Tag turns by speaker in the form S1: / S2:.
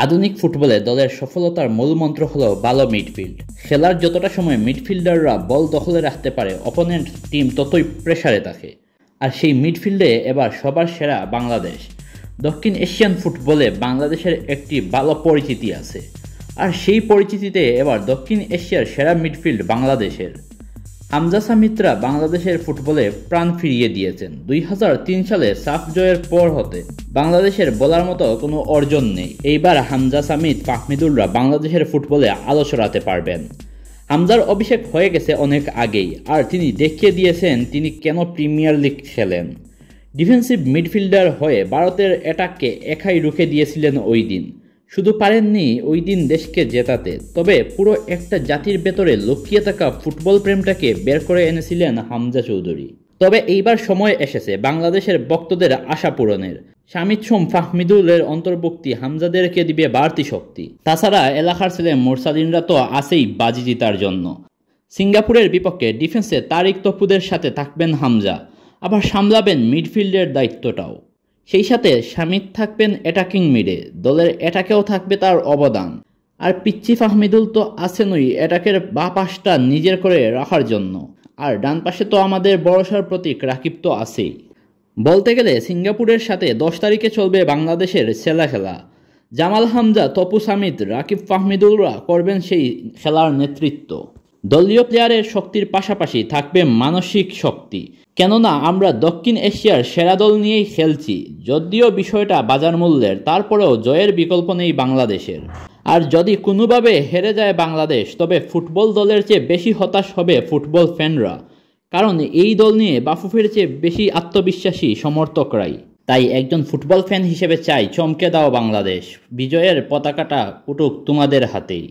S1: আধুনিক ফুটবলে দলের সফলতার মূলমন্ত্র হলো ভালো মিডফিল্ড। খেলার যতটা সময় মিডফিল্ডাররা বল দখলে রাখতে পারে, অপোনেন্ট টিম ততই প্রেসারে থাকে। আর সেই মিডফিল্ডে এবার সবার সেরা বাংলাদেশ। দক্ষিণ এশিয়ান ফুটবলে বাংলাদেশের একটি ভালো পরিচিতি আছে, আর সেই পরিচিতিতে এবার দক্ষিণ এশিয়ার সেরা মিডফিল্ড বাংলাদেশের। হামজা সামিতরা বাংলাদেশের ফুটবলে প্রাণ ফিরিয়ে দিয়েছেন। 2003 সালে সাফ জয়ের পর হতে বাংলাদেশের বলার মতো কোনো অর্জন নেই। এইবার হামজা সামিত, ফাহমিদুলরা বাংলাদেশের ফুটবলে আলো ছড়াতে পারবেন। হামজার অভিষেক হয়ে গেছে অনেক আগেই, আর তিনি দেখিয়ে দিয়েছেন তিনি কেন প্রিমিয়ার লিগ খেলেন। ডিফেন্সিভ মিডফিল্ডার হয়ে ভারতের অ্যাটাককে একাই রুখে দিয়েছিলেন ওই দিন। শুধু পারেননি ওই দিন দেশকে জেতাতে, তবে পুরো একটা জাতির ভেতরে লুকিয়ে থাকা ফুটবল প্রেমটাকে বের করে এনেছিলেন হামজা চৌধুরী। তবে এইবার সময় এসেছে বাংলাদেশের ভক্তদের আশা পূরণের। শামিত সোম, ফাহমিদুলের অন্তর্ভুক্তি হামজাদেরকে দিবে বাড়তি শক্তি। তাছাড়া এলাকার ছেলে মোরসালিনরা তো আছেই বাজি জিতার জন্য। সিঙ্গাপুরের বিপক্ষে ডিফেন্সে তারিক তপুদের সাথে থাকবেন হামজা, আবার সামলাবেন মিডফিল্ডের দায়িত্বটাও। সেই সাথে শামিত থাকবেন অ্যাটাকিং মিডে, দলের অ্যাটাকেও থাকবে তার অবদান। আর পিচ্চি ফাহমিদুল তো আছেনই অ্যাটাকের বাঁ পাশটা নিজের করে রাখার জন্য। আর ডান পাশে তো আমাদের বড়সড় প্রতীক রাকিব তো আছেই। বলতে গেলে সিঙ্গাপুরের সাথে 10 তারিখে চলবে বাংলাদেশের সেরা খেলা। জামাল, হামজা, তপু, সামিত, রাকিব, ফাহমিদুলরা করবেন সেই খেলার নেতৃত্ব। দলীয় প্লেয়ারের শক্তির পাশাপাশি থাকবে মানসিক শক্তি, কেননা আমরা দক্ষিণ এশিয়ার সেরা দল নিয়েই খেলছি। যদিও বিষয়টা বাজার মূল্যের, তারপরেও জয়ের বিকল্প নেই বাংলাদেশের। আর যদি কোনোভাবে হেরে যায় বাংলাদেশ, তবে ফুটবল দলের চেয়ে বেশি হতাশ হবে ফুটবল ফ্যানরা, কারণ এই দল নিয়ে বাফুফের চেয়ে বেশি আত্মবিশ্বাসী সমর্থকরাই। তাই একজন ফুটবল ফ্যান হিসেবে চাই চমকে দাও বাংলাদেশ, বিজয়ের পতাকাটা উঠুক তোমাদের হাতেই।